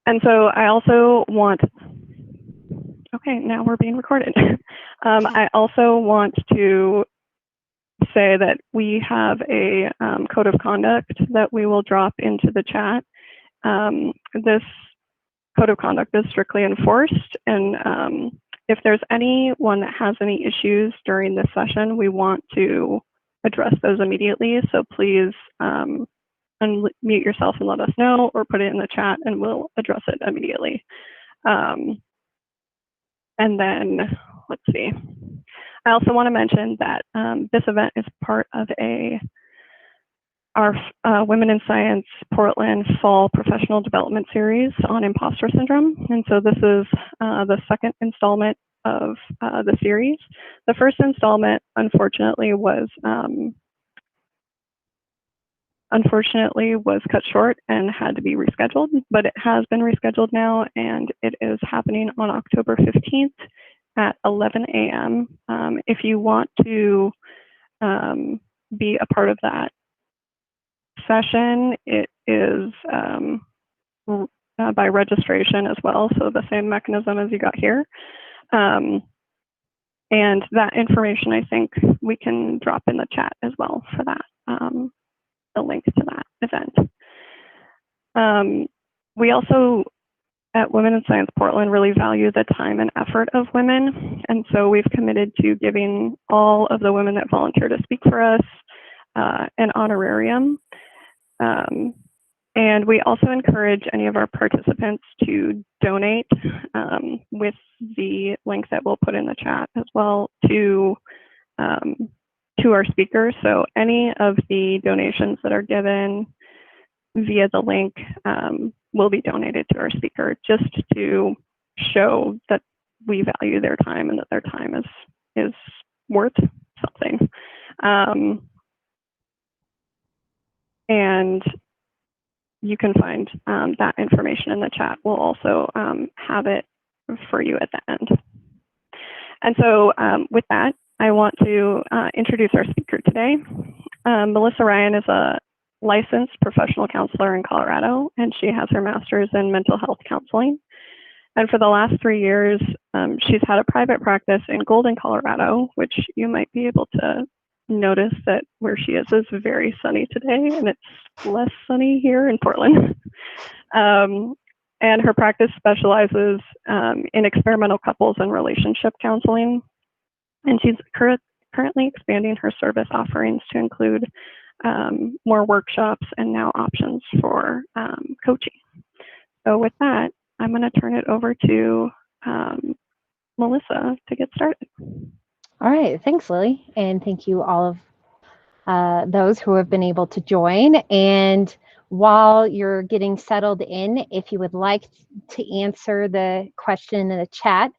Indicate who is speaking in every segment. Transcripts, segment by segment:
Speaker 1: And so I also want, okay, now we're being recorded. I also want to say that we have a code of conduct that we will drop into the chat. This code of conduct is strictly enforced, and if there's anyone that has any issues during this session, we want to address those immediately. So please unmute yourself and let us know, or put it in the chat and we'll address it immediately. And then, let's see. I also want to mention that this event is part of our Women in Science Portland Fall Professional Development Series on imposter syndrome. And so this is the second installment of the series. The first installment, unfortunately, was cut short and had to be rescheduled, but it has been rescheduled now, and it is happening on October 15th at 11 a.m. If you want to be a part of that session, it is by registration as well, so the same mechanism as you got here. And that information, I think we can drop in the chat as well for that, the link to that event. We also, at Women in Science Portland, really value the time and effort of women, and so we've committed to giving all of the women that volunteer to speak for us an honorarium. And we also encourage any of our participants to donate with the link that we'll put in the chat as well to our speakers. So any of the donations that are given via the link will be donated to our speaker, just to show that we value their time and that their time is worth something. And you can find that information in the chat. We'll also have it for you at the end. And so with that, I want to introduce our speaker today. Melissa Ryan is a licensed professional counselor in Colorado, and she has her master's in mental health counseling. And for the last 3 years, she's had a private practice in Golden, Colorado, which you might be able to notice that where she is very sunny today, and it's less sunny here in Portland. And her practice specializes in experimental couples and relationship counseling. And she's currently expanding her service offerings to include more workshops and now options for coaching. So with that, I'm going to turn it over to Melissa to get started.
Speaker 2: All right, thanks, Lily, and thank you all of those who have been able to join. And while you're getting settled in, if you would like to answer the question in the chat,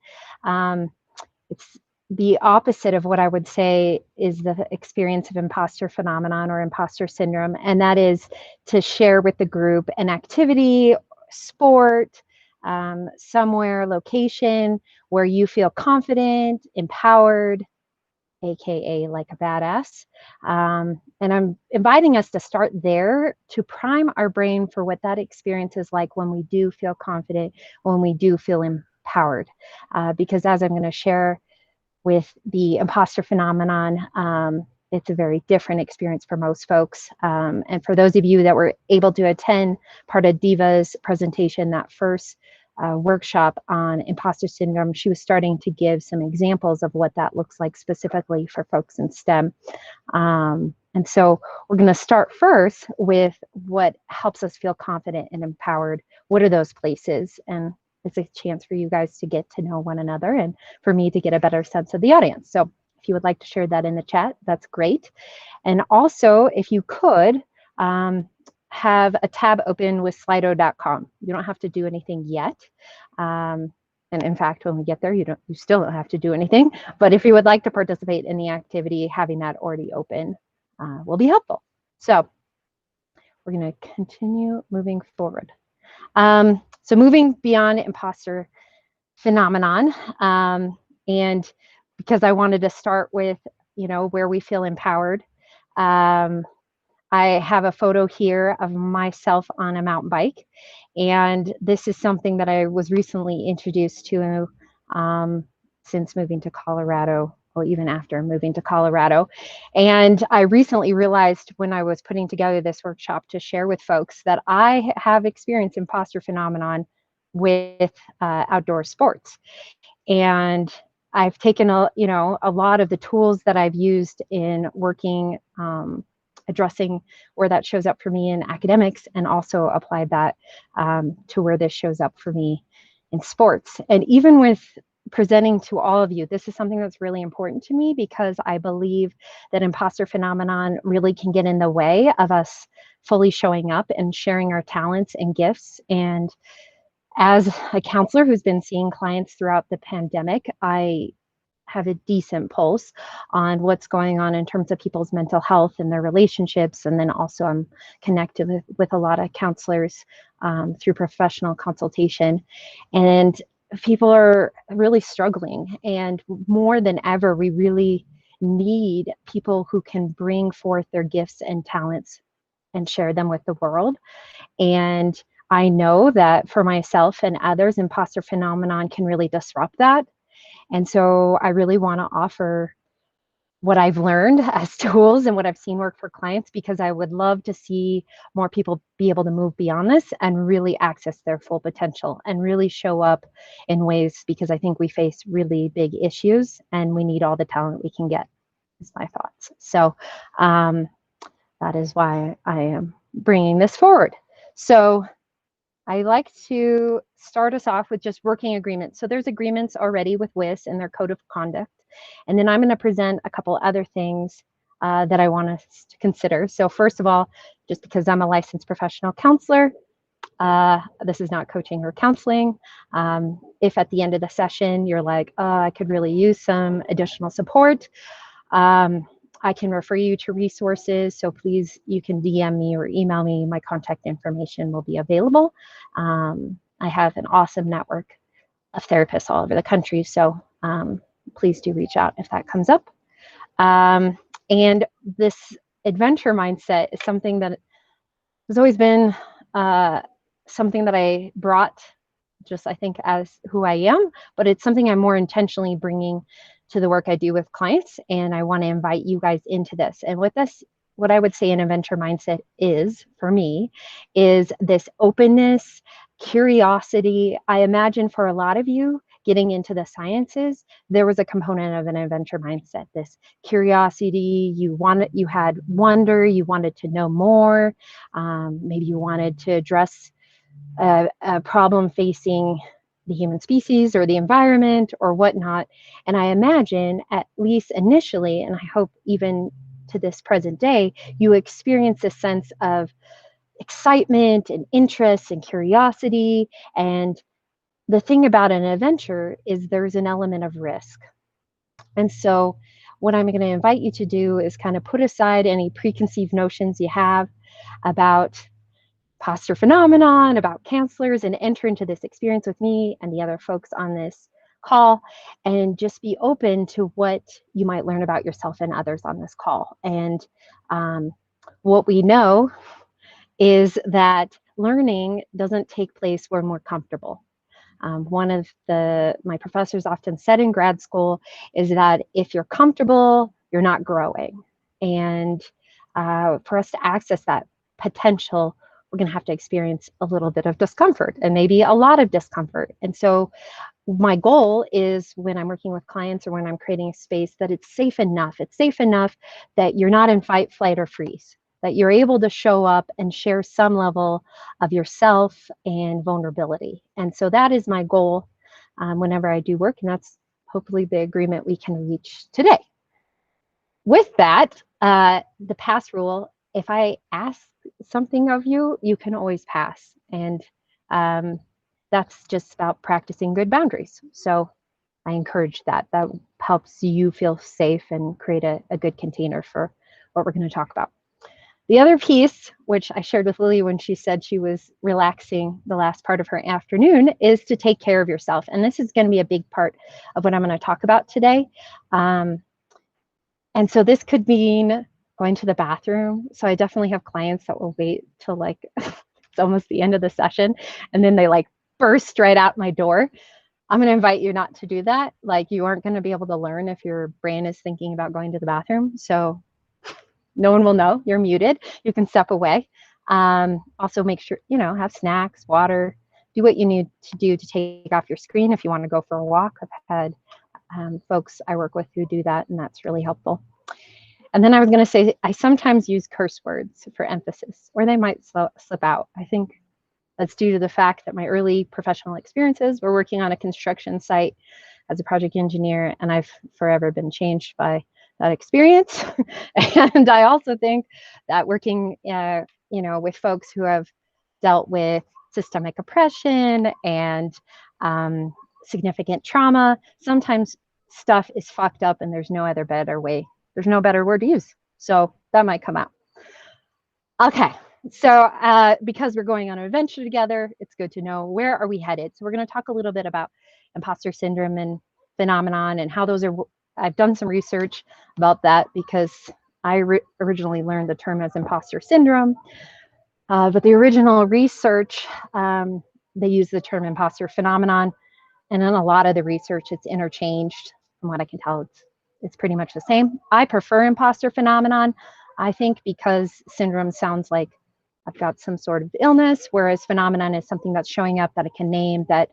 Speaker 2: it's the opposite of what I would say is the experience of imposter phenomenon or imposter syndrome, and that is to share with the group an activity, sport, somewhere, location where you feel confident, empowered, AKA like a badass. And I'm inviting us to start there to prime our brain for what that experience is like when we do feel confident, when we do feel empowered. Because as I'm going to share with the imposter phenomenon, it's a very different experience for most folks. And for those of you that were able to attend part of Diva's presentation, that first workshop on imposter syndrome, she was starting to give some examples of what that looks like specifically for folks in STEM. And so we're going to start first with what helps us feel confident and empowered. What are those places? And it's a chance for you guys to get to know one another and for me to get a better sense of the audience. So if you would like to share that in the chat, that's great. And also, if you could, have a tab open with slido.com. You don't have to do anything yet. And in fact, when we get there, you still don't have to do anything. But if you would like to participate in the activity, having that already open will be helpful. So we're going to continue moving forward. So moving beyond imposter phenomenon, and because I wanted to start with, where we feel empowered, I have a photo here of myself on a mountain bike. And this is something that I was recently introduced to since moving to Colorado, or even after moving to Colorado. And I recently realized when I was putting together this workshop to share with folks that I have experienced imposter phenomenon with outdoor sports. And I've taken a lot of the tools that I've used in working addressing where that shows up for me in academics, and also applied that to where this shows up for me in sports. And even with presenting to all of you, this is something that's really important to me, because I believe that imposter phenomenon really can get in the way of us fully showing up and sharing our talents and gifts. And as a counselor who's been seeing clients throughout the pandemic, I have a decent pulse on what's going on in terms of people's mental health and their relationships. And then also I'm connected with a lot of counselors through professional consultation. And people are really struggling. And more than ever, we really need people who can bring forth their gifts and talents and share them with the world. And I know that for myself and others, imposter phenomenon can really disrupt that. And so I really want to offer what I've learned as tools and what I've seen work for clients, because I would love to see more people be able to move beyond this and really access their full potential and really show up in ways, because I think we face really big issues and we need all the talent we can get, is my thoughts. So that is why I am bringing this forward. So I like to start us off with just working agreements. So there's agreements already with WIS and their code of conduct. And then I'm going to present a couple other things that I want us to consider. So first of all, just because I'm a licensed professional counselor, this is not coaching or counseling. If at the end of the session you're like, I could really use some additional support, I can refer you to resources. So please, you can DM me or email me. My contact information will be available. I have an awesome network of therapists all over the country. So please do reach out if that comes up. And this adventure mindset is something that has always been something that I brought just, I think, as who I am, but it's something I'm more intentionally bringing to the work I do with clients. And I want to invite you guys into this. And with this, what I would say an adventure mindset is, for me, is this openness, curiosity. I imagine for a lot of you getting into the sciences, there was a component of an adventure mindset, this curiosity. You had wonder, you wanted to know more. Maybe you wanted to address a problem facing the human species or the environment or whatnot. And I imagine, at least initially, and I hope even to this present day, you experience a sense of excitement and interest and curiosity. And the thing about an adventure is there's an element of risk. And so what I'm going to invite you to do is kind of put aside any preconceived notions you have about imposter phenomenon, about counselors, and enter into this experience with me and the other folks on this call, and just be open to what you might learn about yourself and others on this call. And what we know is that learning doesn't take place when we're comfortable. One of my professors often said in grad school is that if you're comfortable, you're not growing. And for us to access that potential, we're going to have to experience a little bit of discomfort, and maybe a lot of discomfort. And so my goal is, when I'm working with clients or when I'm creating a space, that it's safe enough. It's safe enough that you're not in fight, flight, or freeze, that you're able to show up and share some level of yourself and vulnerability. And so that is my goal whenever I do work, and that's hopefully the agreement we can reach today. With that, the pass rule: if I ask something of you, you can always pass. And that's just about practicing good boundaries. So I encourage that. That helps you feel safe and create a good container for what we're going to talk about. The other piece, which I shared with Lily when she said she was relaxing the last part of her afternoon, is to take care of yourself. And this is going to be a big part of what I'm going to talk about today. And so this could mean going to the bathroom. So I definitely have clients that will wait till like it's almost the end of the session, and then they like burst right out my door. I'm going to invite you not to do that. Like, you aren't going to be able to learn if your brain is thinking about going to the bathroom. So no one will know. You're muted. You can step away. Also make sure, have snacks, water, do what you need to do to take off your screen if you want to go for a walk. I've had folks I work with who do that, and that's really helpful. And then I was going to say, I sometimes use curse words for emphasis, or they might slip out. I think that's due to the fact that my early professional experiences were working on a construction site as a project engineer, and I've forever been changed by that experience. And I also think that working, with folks who have dealt with systemic oppression and significant trauma, sometimes stuff is fucked up and there's no better word to use. So that might come out. Okay, so because we're going on an adventure together, it's good to know where are we headed. So we're going to talk a little bit about imposter syndrome and phenomenon and how those are. I've done some research about that because I originally learned the term as imposter syndrome, but the original research, they use the term imposter phenomenon, and in a lot of the research, it's interchanged. From what I can tell, it's pretty much the same. I prefer imposter phenomenon, I think, because syndrome sounds like I've got some sort of illness, whereas phenomenon is something that's showing up that I can name that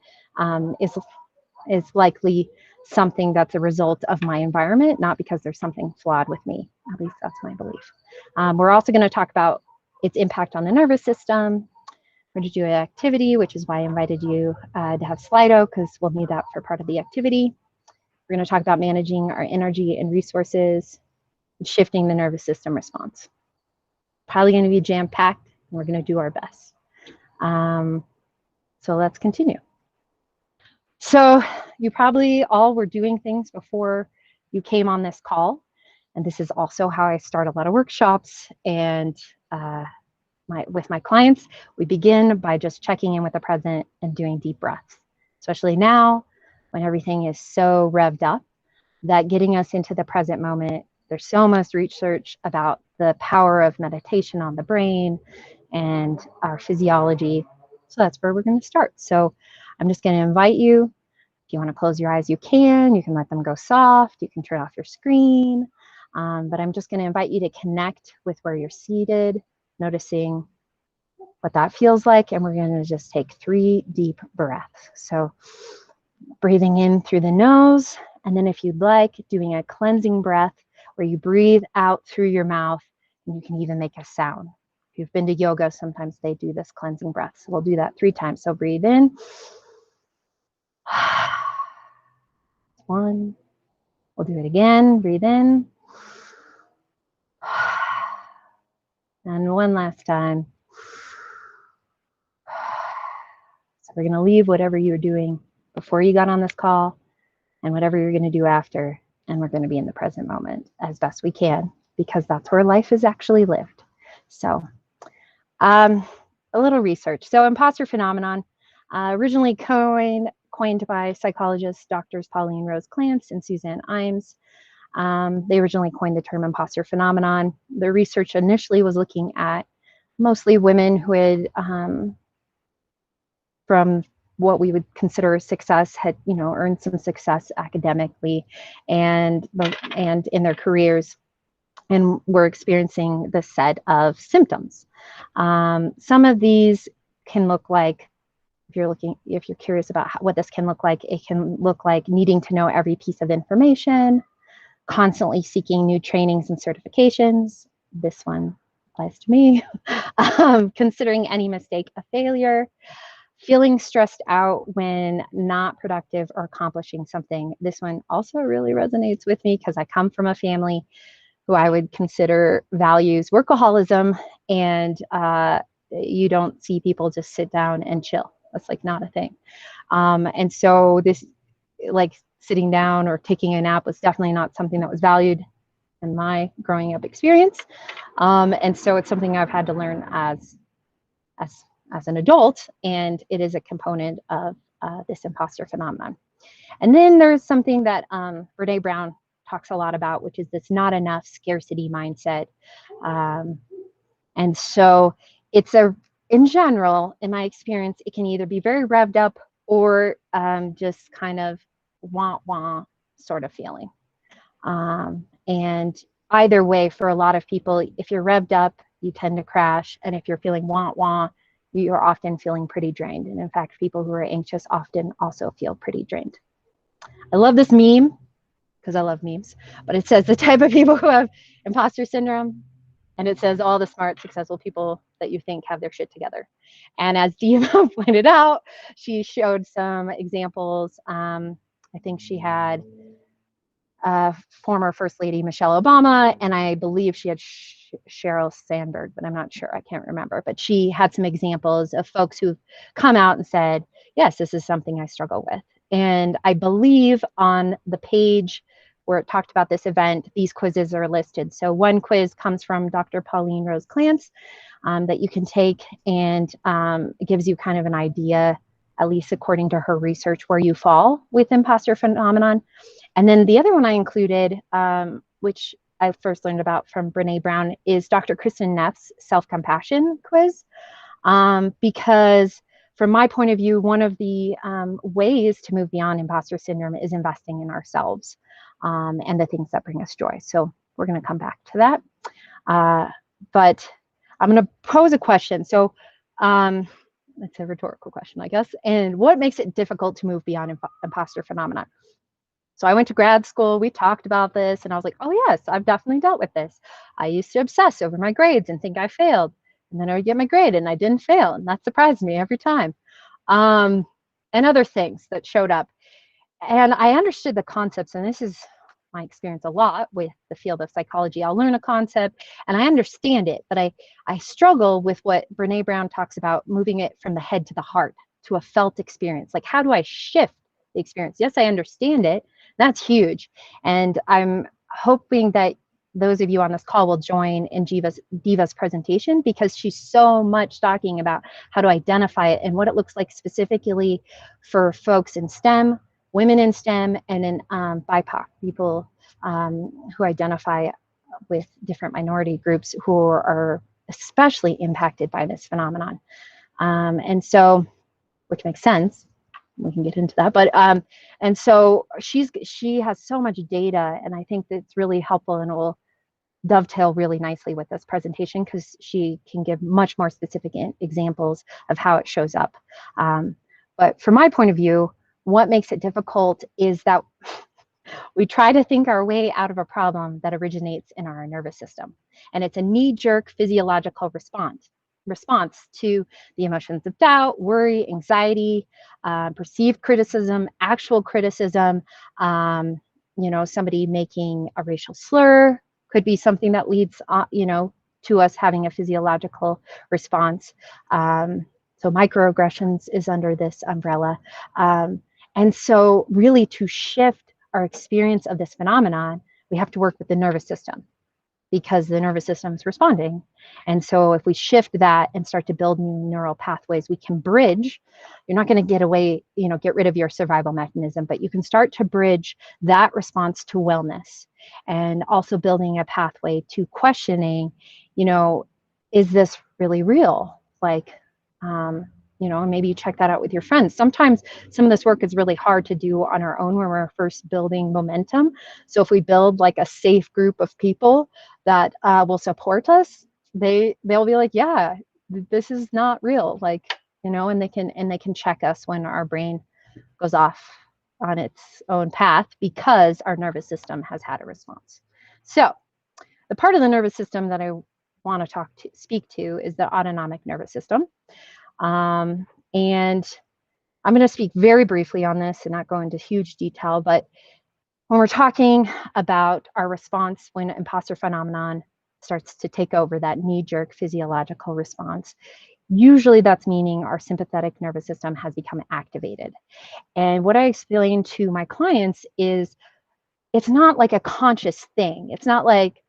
Speaker 2: is likely something that's a result of my environment, not because there's something flawed with me. At least that's my belief. We're also going to talk about its impact on the nervous system. We're going to do an activity, which is why I invited you to have Slido, because we'll need that for part of the activity. We're going to talk about managing our energy and resources, and shifting the nervous system response. Probably going to be jam-packed, and we're going to do our best. So let's continue. So you probably all were doing things before you came on this call. And this is also how I start a lot of workshops. And with my clients, we begin by just checking in with the present and doing deep breaths, especially now when everything is so revved up, that getting us into the present moment. There's so much research about the power of meditation on the brain and our physiology. So that's where we're going to start. So I'm just going to invite you. If you want to close your eyes, you can. You can let them go soft. You can turn off your screen. But I'm just going to invite you to connect with where you're seated, noticing what that feels like. And we're going to just take 3 deep breaths. So breathing in through the nose. And then if you'd like, doing a cleansing breath where you breathe out through your mouth, and you can even make a sound. If you've been to yoga, sometimes they do this cleansing breath. So we'll do that 3 times. So breathe in. 1. We'll do it again. Breathe in. And one last time. So we're going to leave whatever you were doing before you got on this call and whatever you're going to do after. And we're going to be in the present moment as best we can, because that's where life is actually lived. So a little research. So imposter phenomenon, originally coined by psychologists, Doctors Pauline Rose Clance and Suzanne Imes. They originally coined the term imposter phenomenon. The research initially was looking at mostly women who had, from what we would consider success, had earned some success academically and in their careers, and were experiencing this set of symptoms. Some of these can look like, if you're curious about what this can look like, it can look like needing to know every piece of information, constantly seeking new trainings and certifications. This one applies to me. Considering any mistake a failure, feeling stressed out when not productive or accomplishing something. This one also really resonates with me because I come from a family who I would consider values workaholism, and you don't see people just sit down and chill. That's like not a thing. And so this, like sitting down or taking a nap, was definitely not something that was valued in my growing up experience. And so it's something I've had to learn as an adult, and it is a component of this imposter phenomenon. And then there's something that Brene Brown talks a lot about, which is this not enough scarcity mindset. And so in general, in my experience, it can either be very revved up or just kind of wah-wah sort of feeling. And either way, for a lot of people, if you're revved up, you tend to crash. And if you're feeling wah-wah, you're often feeling pretty drained. And in fact, people who are anxious often also feel pretty drained. I love this meme because I love memes, but it says the type of people who have imposter syndrome, and it says all the smart, successful people that you think have their shit together. And as Diva pointed out, she showed some examples. I think she had former First Lady Michelle Obama, and I believe she had Sheryl Sandberg, but I'm not sure. I can't remember. But she had some examples of folks who've come out and said, yes, this is something I struggle with. And I believe on the page where it talked about this event, these quizzes are listed. So one quiz comes from Dr. Pauline Rose Clance that you can take, and it gives you kind of an idea, at least according to her research, where you fall with imposter phenomenon. And then the other one I included, which I first learned about from Brene Brown, is Dr. Kristen Neff's self-compassion quiz, because from my point of view, one of the ways to move beyond imposter syndrome is investing in ourselves and the things that bring us joy. So we're going to come back to that. But I'm going to pose a question. So it's a rhetorical question, I guess. And what makes it difficult to move beyond imposter phenomenon? So I went to grad school, we talked about this, and I was like, oh yes, I've definitely dealt with this. I used to obsess over my grades and think I failed. And then I would get my grade and I didn't fail. And that surprised me every time. And other things that showed up. And I understood the concepts, and this is my experience a lot with the field of psychology. I'll learn a concept and I understand it, but I struggle with what Brene Brown talks about, moving it from the head to the heart, to a felt experience. Like, how do I shift the experience? Yes, I understand it. That's huge. And I'm hoping that those of you on this call will join in Diva's presentation, because she's so much talking about how to identify it and what it looks like specifically for folks in STEM, women in STEM, and in BIPOC, people who identify with different minority groups who are especially impacted by this phenomenon. And so, which makes sense. We can get into that, but and so she has so much data, and I think that's really helpful, and it will dovetail really nicely with this presentation because she can give much more specific examples of how it shows up. But from my point of view, what makes it difficult is that we try to think our way out of a problem that originates in our nervous system, and it's a knee-jerk physiological response to the emotions of doubt, worry, anxiety, perceived criticism, actual criticism. Somebody making a racial slur could be something that leads, to us having a physiological response. So microaggressions is under this umbrella. And so really, to shift our experience of this phenomenon, we have to work with the nervous system, because the nervous system is responding. And so if we shift that and start to build new neural pathways, we can bridge. You're not going to get rid of your survival mechanism, but you can start to bridge that response to wellness, and also building a pathway to questioning, is this really real? Maybe you check that out with your friends. Sometimes some of this work is really hard to do on our own when we're first building momentum. So if we build like a safe group of people that will support us, they'll be like, yeah, this is not real, and they can check us when our brain goes off on its own path because our nervous system has had a response. So the part of the nervous system that I want to speak to is the autonomic nervous system. And I'm going to speak very briefly on this and not go into huge detail, but when we're talking about our response when imposter phenomenon starts to take over, that knee-jerk physiological response, usually that's meaning our sympathetic nervous system has become activated. And what I explain to my clients is it's not like a conscious thing. It's not like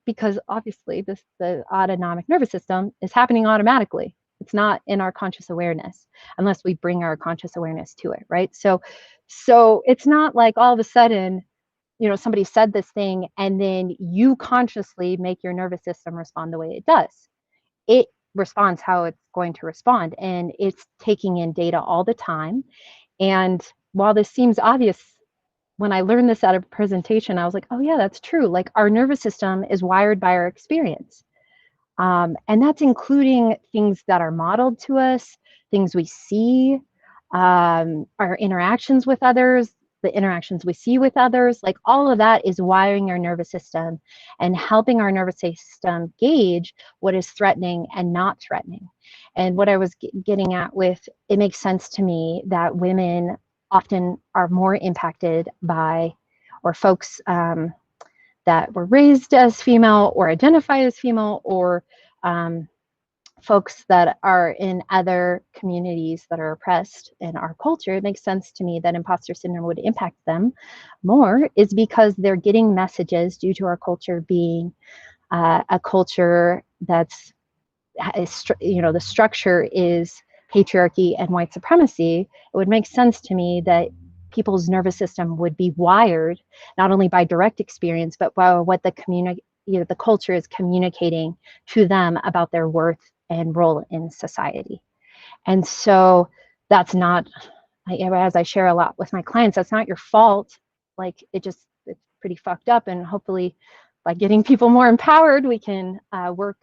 Speaker 2: because obviously the autonomic nervous system is happening automatically. It's not in our conscious awareness unless we bring our conscious awareness to it, right? So it's not like all of a sudden, somebody said this thing, and then you consciously make your nervous system respond the way it does. It responds how it's going to respond, and it's taking in data all the time. And while this seems obvious, when I learned this at a presentation, I was like, oh yeah, that's true. Like, our nervous system is wired by our experience. And that's including things that are modeled to us, things we see, our interactions with others, the interactions we see with others. Like, all of that is wiring our nervous system and helping our nervous system gauge what is threatening and not threatening. And what I was getting at with, it makes sense to me that women often are more impacted by, or folks that were raised as female or identify as female, or folks that are in other communities that are oppressed in our culture. It makes sense to me that imposter syndrome would impact them more, is because they're getting messages due to our culture being a culture that's, the structure is patriarchy and white supremacy. It would make sense to me that people's nervous system would be wired not only by direct experience, but by what the community, the culture is communicating to them about their worth and role in society. And so that's not, as I share a lot with my clients, that's not your fault. Like, it's pretty fucked up. And hopefully by getting people more empowered, we can work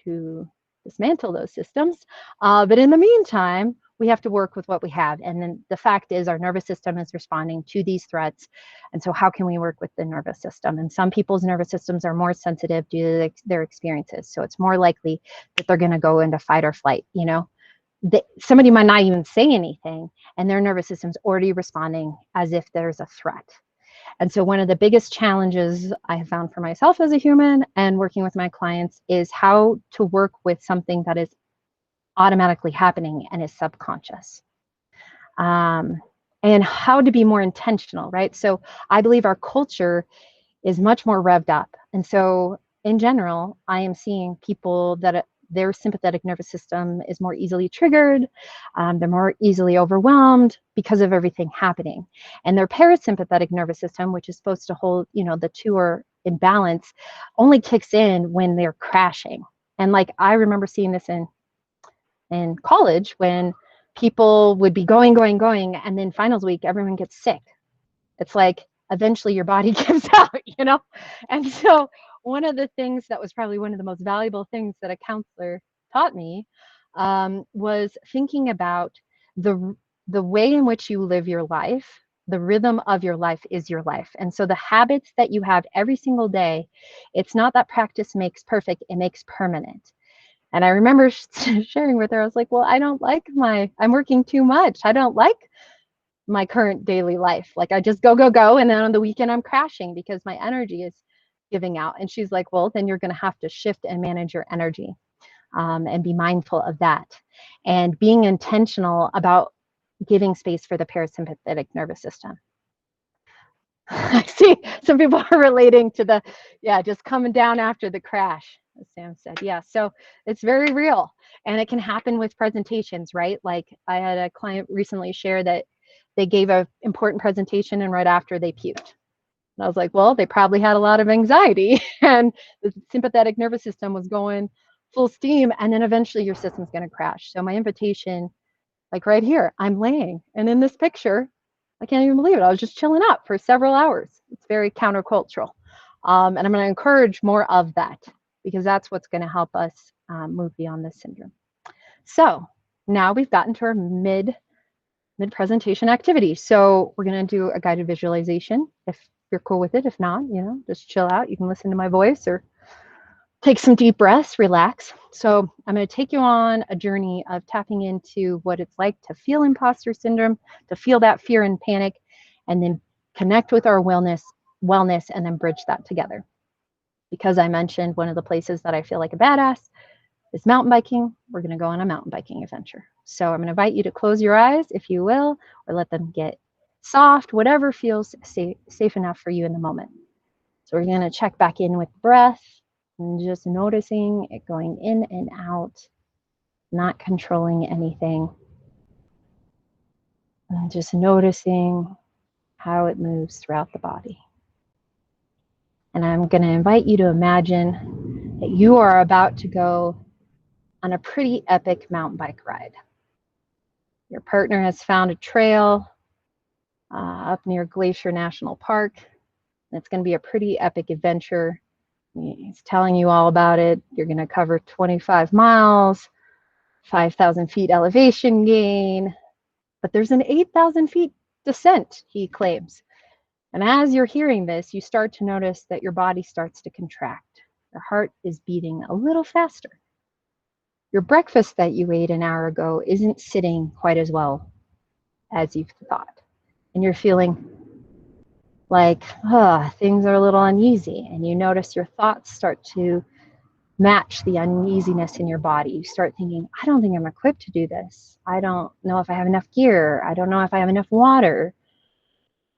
Speaker 2: to dismantle those systems. But in the meantime, we have to work with what we have. And then the fact is, our nervous system is responding to these threats. And so how can we work with the nervous system? And some people's nervous systems are more sensitive due to their experiences. So it's more likely that they're going to go into fight or flight. Somebody might not even say anything, and their nervous system's already responding as if there's a threat. And so one of the biggest challenges I have found for myself as a human and working with my clients is how to work with something that is automatically happening and is subconscious. And how to be more intentional, right? So I believe our culture is much more revved up. And so in general, I am seeing people that their sympathetic nervous system is more easily triggered. They're more easily overwhelmed because of everything happening. And their parasympathetic nervous system, which is supposed to hold, the two are in balance, only kicks in when they're crashing. And like, I remember seeing this in college when people would be going, and then finals week, everyone gets sick. It's like, eventually your body gives out, And so one of the things that was probably one of the most valuable things that a counselor taught me was thinking about the way in which you live your life. The rhythm of your life is your life. And so the habits that you have every single day, it's not that practice makes perfect, it makes permanent. And I remember sharing with her, I was like, well, I don't like I'm working too much. I don't like my current daily life. Like, I just go. And then on the weekend, I'm crashing because my energy is giving out. And she's like, well, then you're going to have to shift and manage your energy and be mindful of that. And being intentional about giving space for the parasympathetic nervous system. I see some people are relating to just coming down after the crash, as Sam said. Yeah, so it's very real. And it can happen with presentations, right? Like, I had a client recently share that they gave an important presentation and right after they puked. And I was like, well, they probably had a lot of anxiety and the sympathetic nervous system was going full steam, and then eventually your system's going to crash. So my invitation, like right here, I'm laying, and in this picture, I can't even believe it, I was just chilling out for several hours. It's very countercultural. And I'm going to encourage more of that, because that's what's going to help us move beyond this syndrome. So now we've gotten to our mid-presentation activity. So we're going to do a guided visualization. If you're cool with it, if not, just chill out. You can listen to my voice or take some deep breaths, relax. So I'm going to take you on a journey of tapping into what it's like to feel imposter syndrome, to feel that fear and panic, and then connect with our wellness, and then bridge that together. Because I mentioned one of the places that I feel like a badass is mountain biking. We're going to go on a mountain biking adventure. So I'm going to invite you to close your eyes, if you will, or let them get soft, whatever feels safe enough for you in the moment. So we're going to check back in with breath and just noticing it going in and out, not controlling anything. And just noticing how it moves throughout the body. And I'm going to invite you to imagine that you are about to go on a pretty epic mountain bike ride. Your partner has found a trail up near Glacier National Park. And it's going to be a pretty epic adventure. He's telling you all about it. You're going to cover 25 miles, 5,000 feet elevation gain, but there's an 8,000 feet descent, he claims. And as you're hearing this, you start to notice that your body starts to contract. Your heart is beating a little faster. Your breakfast that you ate an hour ago isn't sitting quite as well as you thought. And you're feeling like, things are a little uneasy. And you notice your thoughts start to match the uneasiness in your body. You start thinking, I don't think I'm equipped to do this. I don't know if I have enough gear. I don't know if I have enough water.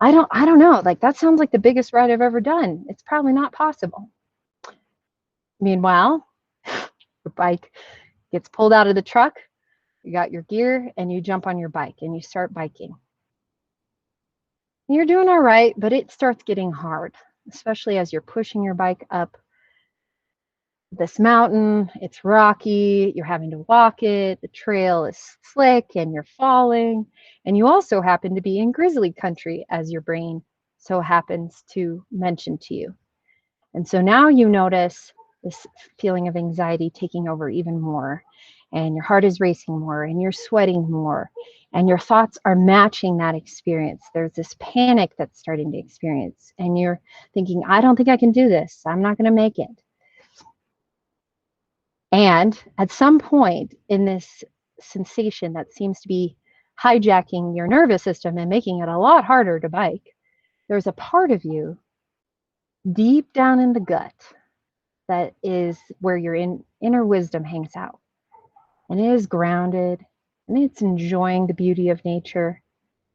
Speaker 2: I don't know. Like, that sounds like the biggest ride I've ever done. It's probably not possible. Meanwhile, your bike gets pulled out of the truck. You got your gear and you jump on your bike and you start biking. You're doing all right, but it starts getting hard, especially as you're pushing your bike up this mountain. It's rocky, you're having to walk it, the trail is slick and you're falling, and you also happen to be in grizzly country, as your brain so happens to mention to you. And so now you notice this feeling of anxiety taking over even more, and your heart is racing more and you're sweating more, and your thoughts are matching that experience. There's this panic that's starting to experience, and you're thinking, I don't think I can do this. I'm not going to make it. And at some point in this sensation that seems to be hijacking your nervous system and making it a lot harder to bike, there's a part of you deep down in the gut that is where your inner wisdom hangs out. And it is grounded, and it's enjoying the beauty of nature.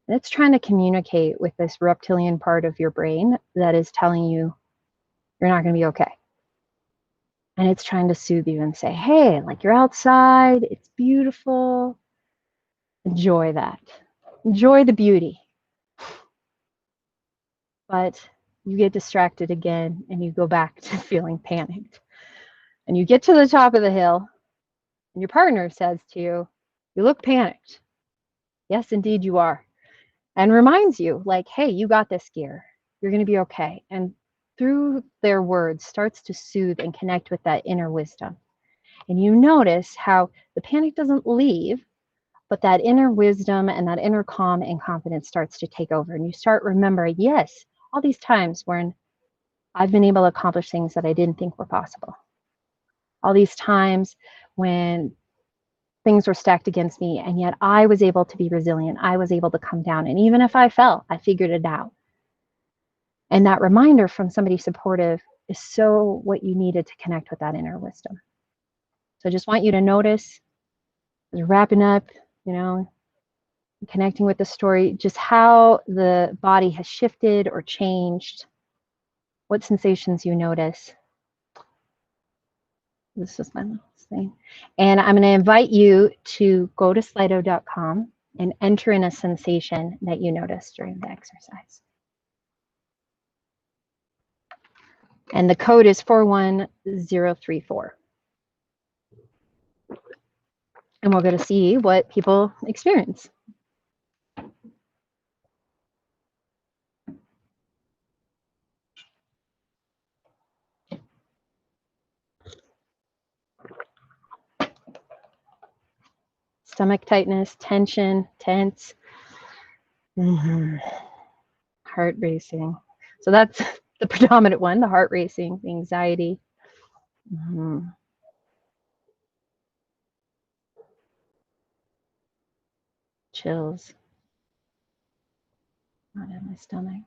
Speaker 2: And it's trying to communicate with this reptilian part of your brain that is telling you you're not going to be okay. And it's trying to soothe you and say, hey, like, you're outside, it's beautiful. Enjoy that. Enjoy the beauty. But you get distracted again and you go back to feeling panicked. And you get to the top of the hill and your partner says to you, you look panicked. Yes, indeed you are. And reminds you, like, hey, you got this gear. You're going to be okay. And through their words starts to soothe and connect with that inner wisdom. And you notice how the panic doesn't leave, but that inner wisdom and that inner calm and confidence starts to take over. And you start remembering, yes, all these times when I've been able to accomplish things that I didn't think were possible. All these times when things were stacked against me, and yet I was able to be resilient. I was able to come down. And even if I fell, I figured it out. And that reminder from somebody supportive is so what you needed to connect with that inner wisdom. So I just want you to notice, wrapping up, connecting with the story, just how the body has shifted or changed, what sensations you notice. This is my last thing. And I'm going to invite you to go to slido.com and enter in a sensation that you noticed during the exercise. And the code is 41034. And we're going to see what people experience. Stomach tightness, tension, tense, heart racing. So that's the predominant one, the heart racing, the anxiety. Chills. Not in my stomach.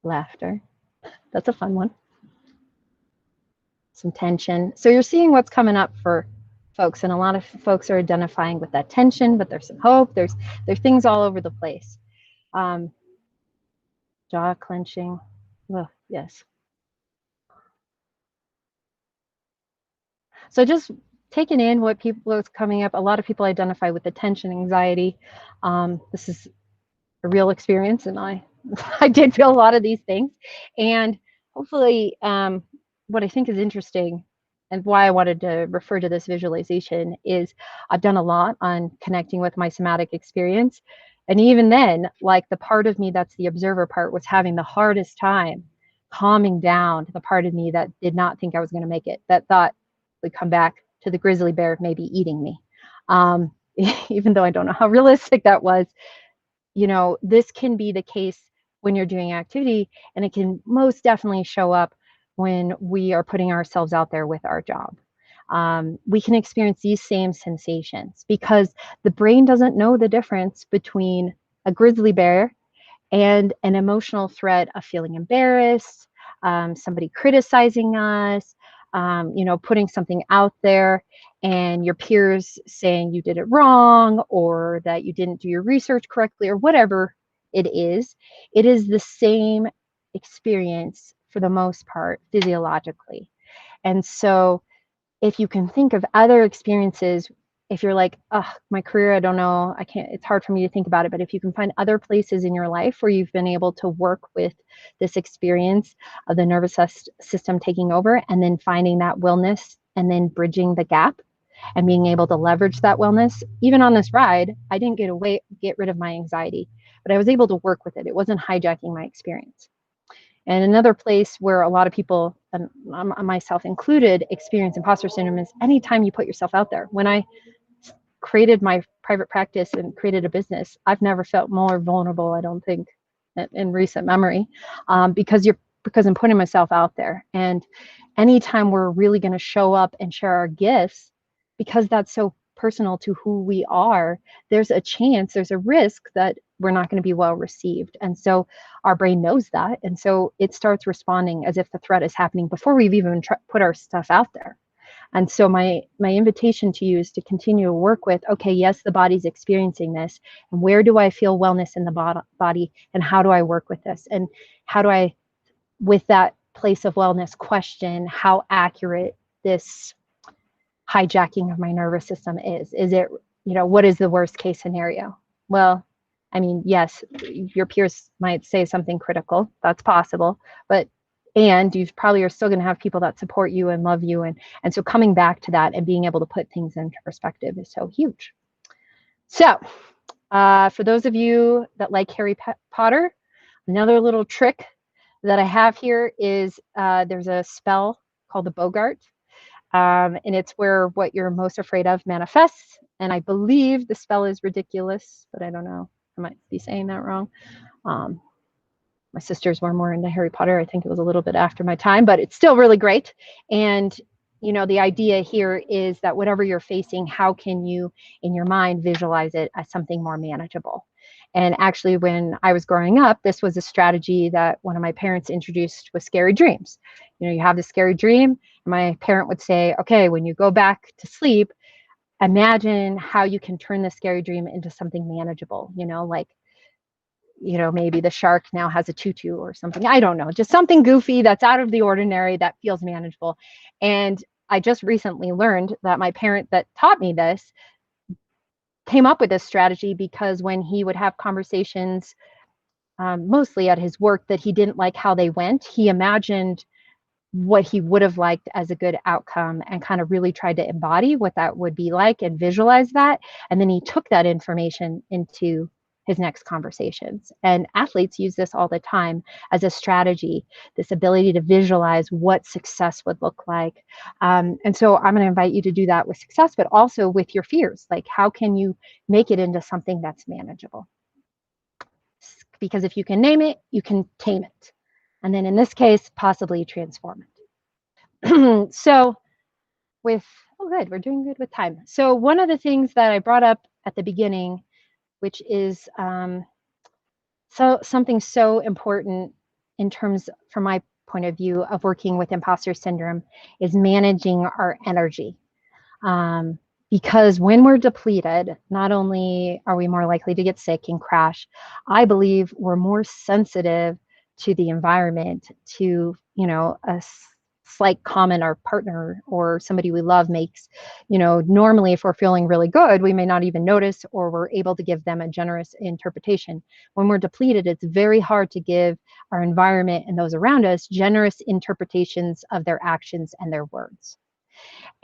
Speaker 2: Laughter. That's a fun one. Some tension. So you're seeing what's coming up for folks, and a lot of folks are identifying with that tension, but there's some hope. There's things all over the place. Jaw clenching. Oh, yes. So just taking in what people is coming up. A lot of people identify with the tension, anxiety. This is a real experience, and I I did feel a lot of these things. And hopefully, what I think is interesting and why I wanted to refer to this visualization is I've done a lot on connecting with my somatic experience. And even then, like the part of me that's the observer part was having the hardest time calming down to the part of me that did not think I was going to make it, that thought would come back to the grizzly bear maybe eating me. Even though I don't know how realistic that was, this can be the case when you're doing activity, and it can most definitely show up when we are putting ourselves out there with our job. We can experience these same sensations because the brain doesn't know the difference between a grizzly bear and an emotional threat of feeling embarrassed, somebody criticizing us, putting something out there and your peers saying you did it wrong or that you didn't do your research correctly or whatever it is the same experience for the most part physiologically. And so if you can think of other experiences, if you're like, oh, my career, I don't know, I can't, it's hard for me to think about it, but if you can find other places in your life where you've been able to work with this experience of the nervous system taking over and then finding that wellness and then bridging the gap and being able to leverage that wellness, even on this ride, I didn't get rid of my anxiety, but I was able to work with it. It wasn't hijacking my experience. And another place where a lot of people, and myself included, experience imposter syndrome is anytime you put yourself out there. When I created my private practice and created a business, I've never felt more vulnerable, I don't think, in recent memory, because I'm putting myself out there. And anytime we're really going to show up and share our gifts, because that's so personal to who we are, there's a risk that we're not going to be well received. And so our brain knows that. And so it starts responding as if the threat is happening before we've even put our stuff out there. And so my invitation to you is to continue to work with, okay, yes, the body's experiencing this. And where do I feel wellness in the body? And how do I work with this? And how do I, with that place of wellness, question how accurate this hijacking of my nervous system is? Is it, what is the worst case scenario? Well, I mean, yes, your peers might say something critical. That's possible. And you probably are still going to have people that support you and love you. And so coming back to that and being able to put things into perspective is so huge. So for those of you that like Harry Potter, another little trick that I have here is there's a spell called the Bogart. And it's where what you're most afraid of manifests. And I believe the spell is ridiculous, but I don't know. I might be saying that wrong. My sisters were more into Harry Potter. I think it was a little bit after my time, but it's still really great. And, the idea here is that whatever you're facing, how can you, in your mind, visualize it as something more manageable? And actually, when I was growing up, this was a strategy that one of my parents introduced with scary dreams. You have this scary dream, and my parent would say, okay, when you go back to sleep, imagine how you can turn the scary dream into something manageable, like, maybe the shark now has a tutu or something. I don't know, just something goofy that's out of the ordinary that feels manageable. And I just recently learned that my parent that taught me this came up with this strategy because when he would have conversations, mostly at his work, that he didn't like how they went, he imagined what he would have liked as a good outcome and kind of really tried to embody what that would be like and visualize that. And then he took that information into his next conversations. And athletes use this all the time as a strategy, this ability to visualize what success would look like. And so I'm going to invite you to do that with success, but also with your fears. Like, how can you make it into something that's manageable? Because if you can name it, you can tame it. And then in this case, possibly transform it. So good, we're doing good with time. So one of the things that I brought up at the beginning, which is something so important in terms, from my point of view, of working with imposter syndrome, is managing our energy. Because when we're depleted, not only are we more likely to get sick and crash, I believe we're more sensitive to the environment, to, a slight comment our partner or somebody we love makes, normally if we're feeling really good, we may not even notice, or we're able to give them a generous interpretation. When we're depleted, it's very hard to give our environment and those around us generous interpretations of their actions and their words.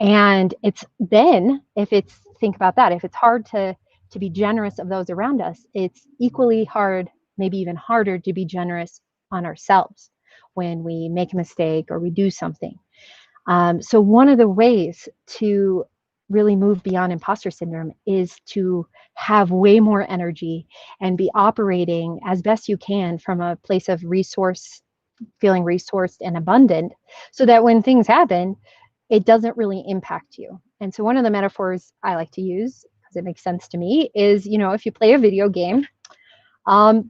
Speaker 2: And it's then, think about that, if it's hard to be generous of those around us, it's equally hard, maybe even harder, to be generous on ourselves when we make a mistake or we do something. So one of the ways to really move beyond imposter syndrome is to have way more energy and be operating as best you can from a place of feeling resourced and abundant, so that when things happen, it doesn't really impact you. And so one of the metaphors I like to use, because it makes sense to me, is, if you play a video game,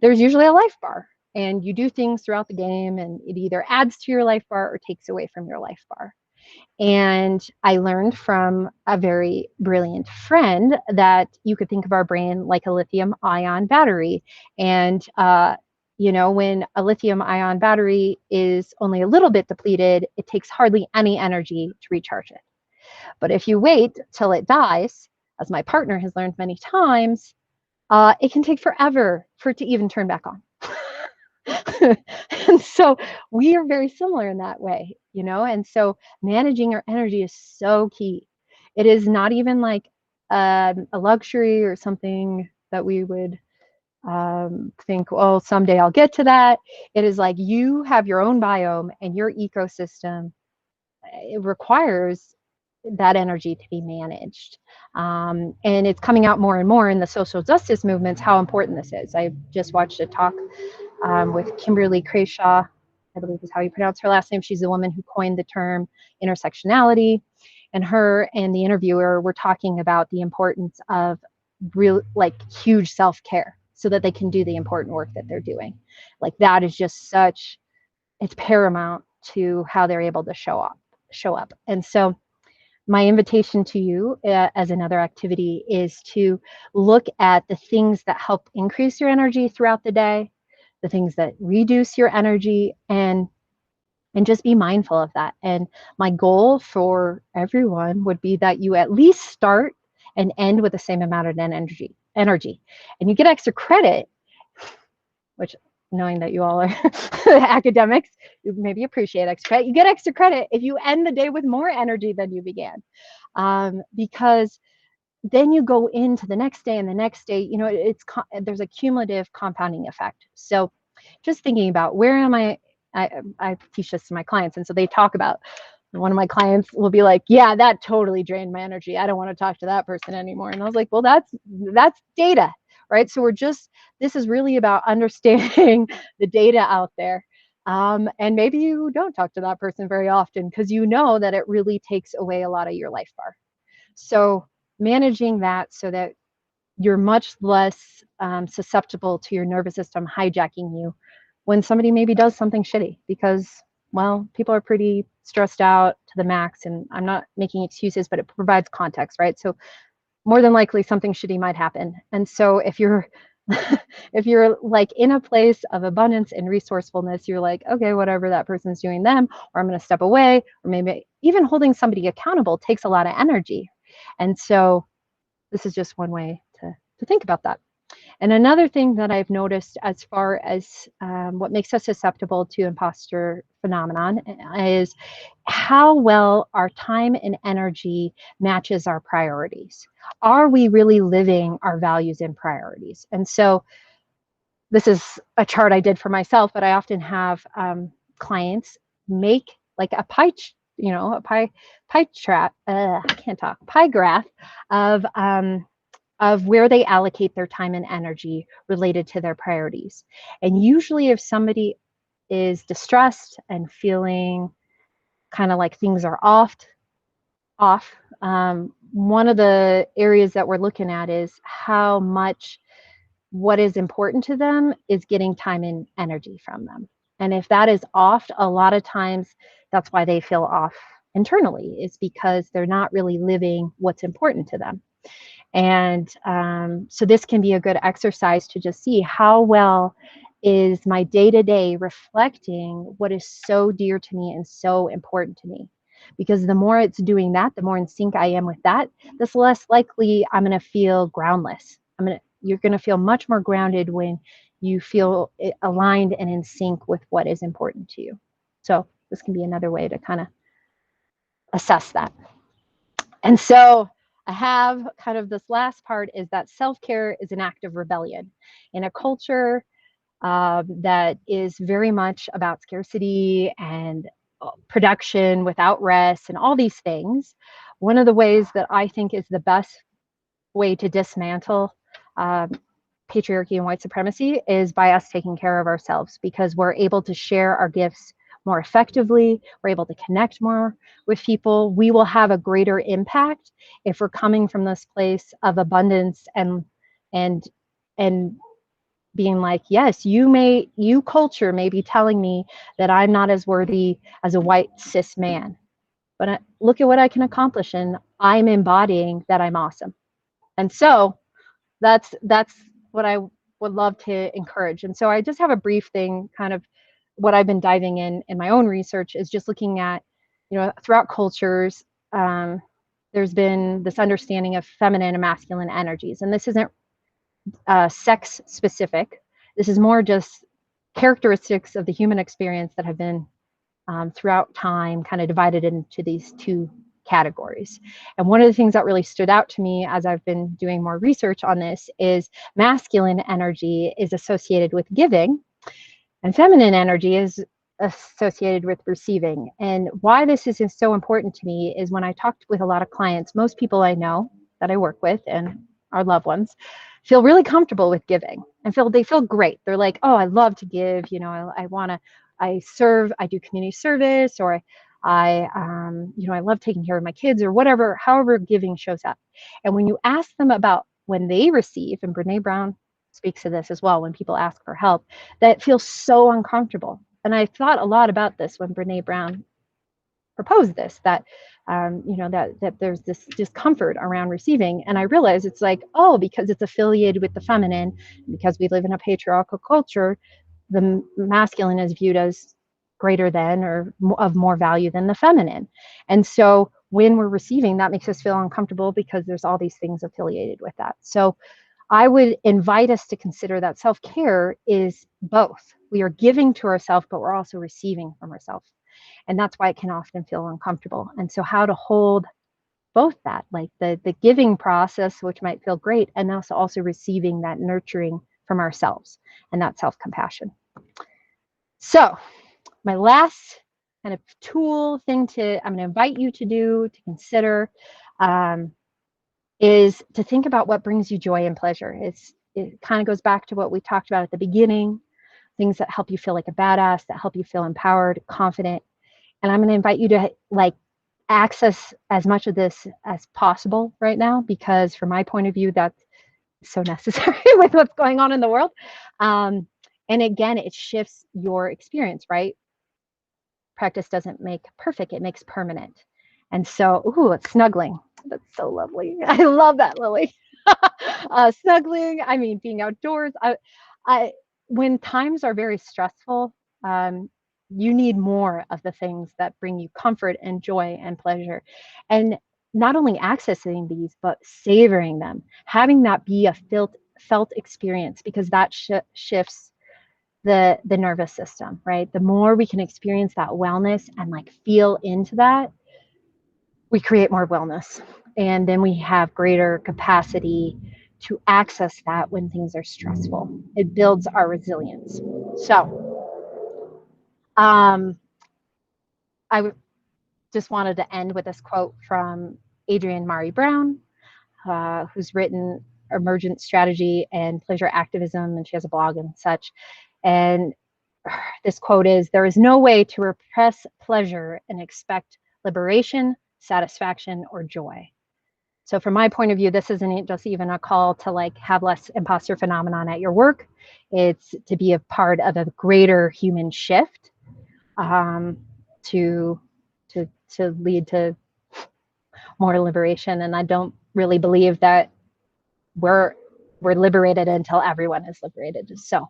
Speaker 2: there's usually a life bar, and you do things throughout the game, and it either adds to your life bar or takes away from your life bar. And I learned from a very brilliant friend that you could think of our brain like a lithium ion battery. And, when a lithium ion battery is only a little bit depleted, it takes hardly any energy to recharge it. But if you wait till it dies, as my partner has learned many times, it can take forever for it to even turn back on. And so we are very similar in that way, and so managing our energy is so key. It is not even like a luxury or something that we would think, oh, someday I'll get to that. It is like you have your own biome and your ecosystem. It requires that energy to be managed. And it's coming out more and more in the social justice movements how important this is. I just watched a talk with Kimberly Crenshaw, I believe is how you pronounce her last name. She's the woman who coined the term intersectionality. And her and the interviewer were talking about the importance of real, huge self-care, so that they can do the important work that they're doing. Like, that is just it's paramount to how they're able to show up. And so my invitation to you as another activity is to look at the things that help increase your energy throughout the day, the things that reduce your energy, and just be mindful of that. And my goal for everyone would be that you at least start and end with the same amount of energy. And you get extra credit, which, knowing that you all are academics, you maybe appreciate extra credit. You get extra credit if you end the day with more energy than you began, because then you go into the next day and the next day. There's a cumulative compounding effect. So just thinking about, where am I teach this to my clients, and so they talk about, one of my clients will be like, yeah, that totally drained my energy, I don't want to talk to that person anymore. And I was like, well, that's data, right? So this is really about understanding the data out there. And maybe you don't talk to that person very often because you know that it really takes away a lot of your life bar. So managing that so that you're much less susceptible to your nervous system hijacking you when somebody maybe does something shitty, because, well, people are pretty stressed out to the max, and I'm not making excuses, but it provides context, right? So more than likely something shitty might happen. And so if you're like in a place of abundance and resourcefulness, you're like, okay, whatever that person's doing them, or I'm going to step away, or maybe even holding somebody accountable takes a lot of energy. And so this is just one way to think about that. And another thing that I've noticed as far as what makes us susceptible to imposter phenomenon is how well our time and energy matches our priorities. Are we really living our values and priorities? And so this is a chart I did for myself, but I often have clients make like a pie graph of where they allocate their time and energy related to their priorities. And usually if somebody is distressed and feeling kind of like things are off, one of the areas that we're looking at is how much what is important to them is getting time and energy from them. And if that is off, a lot of times that's why they feel off internally, is because they're not really living what's important to them. And so this can be a good exercise to just see how well is my day-to-day reflecting what is so dear to me and so important to me? Because the more it's doing that, the more in sync I am with that, the less likely I'm going to feel groundless. You're going to feel much more grounded when you feel aligned and in sync with what is important to you. So this can be another way to kind of assess that. And so I have kind of this last part is that self-care is an act of rebellion. In a culture that is very much about scarcity and production without rest and all these things, one of the ways that I think is the best way to dismantle patriarchy and white supremacy is by us taking care of ourselves, because we're able to share our gifts more effectively. We're able to connect more with people. We will have a greater impact if we're coming from this place of abundance and being like, yes, you culture may be telling me that I'm not as worthy as a white cis man, but look at what I can accomplish, and I'm embodying that I'm awesome. And so that's what I would love to encourage. And so I just have a brief thing, kind of what I've been diving in my own research is just looking at, throughout cultures, there's been this understanding of feminine and masculine energies. And this isn't sex specific. This is more just characteristics of the human experience that have been throughout time kind of divided into these two categories. And one of the things that really stood out to me as I've been doing more research on this is masculine energy is associated with giving, and feminine energy is associated with receiving. And why this is so important to me is when I talked with a lot of clients, most people I know that I work with and our loved ones feel really comfortable with giving and they feel great. They're like, oh, I love to give, I serve, I do community service, or I love taking care of my kids, or whatever, however giving shows up. And when you ask them about when they receive, and Brene Brown speaks to this as well, when people ask for help, that feels so uncomfortable. And I thought a lot about this when Brene Brown proposed this, that that there's this discomfort around receiving. And I realized it's like, oh, because it's affiliated with the feminine, because we live in a patriarchal culture, the masculine is viewed as greater than or of more value than the feminine. And so when we're receiving, that makes us feel uncomfortable because there's all these things affiliated with that. So I would invite us to consider that self-care is both. We are giving to ourselves, but we're also receiving from ourselves. And that's why it can often feel uncomfortable. And so how to hold both that, like the giving process, which might feel great, and also receiving that nurturing from ourselves and that self-compassion. So my last kind of tool thing I'm going to invite you to do, to consider, is to think about what brings you joy and pleasure. It kind of goes back to what we talked about at the beginning, things that help you feel like a badass, that help you feel empowered, confident. And I'm going to invite you to access as much of this as possible right now, because from my point of view, that's so necessary with what's going on in the world. And again, it shifts your experience, right? Practice doesn't make perfect, it makes permanent. And so, it's snuggling. That's so lovely. I love that, Lily. Snuggling, being outdoors. When times are very stressful, you need more of the things that bring you comfort and joy and pleasure. And not only accessing these, but savoring them, having that be a felt experience, because that shifts the nervous system, right? The more we can experience that wellness and feel into that, we create more wellness. And then we have greater capacity to access that when things are stressful. It builds our resilience. So I just wanted to end with this quote from Adrienne Maree Brown, who's written Emergent Strategy and Pleasure Activism, and she has a blog and such. And this quote is, "There is no way to repress pleasure and expect liberation, satisfaction, or joy." So from my point of view, this isn't just even a call to have less imposter phenomenon at your work. It's to be a part of a greater human shift, to lead to more liberation. And I don't really believe that we're liberated until everyone is liberated. So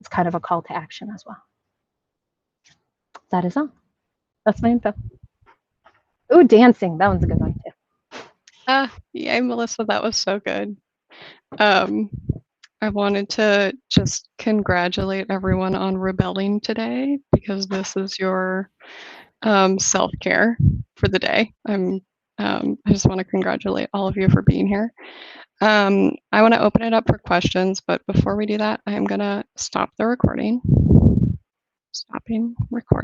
Speaker 2: it's kind of a call to action as well. That is all. That's my info. Ooh, dancing. That one's a good one too.
Speaker 1: Yay, Melissa, that was so good. I wanted to just congratulate everyone on rebelling today, because this is your self-care for the day. I just want to congratulate all of you for being here. I want to open it up for questions, but before we do that, I'm going to stop the recording. Stopping recording.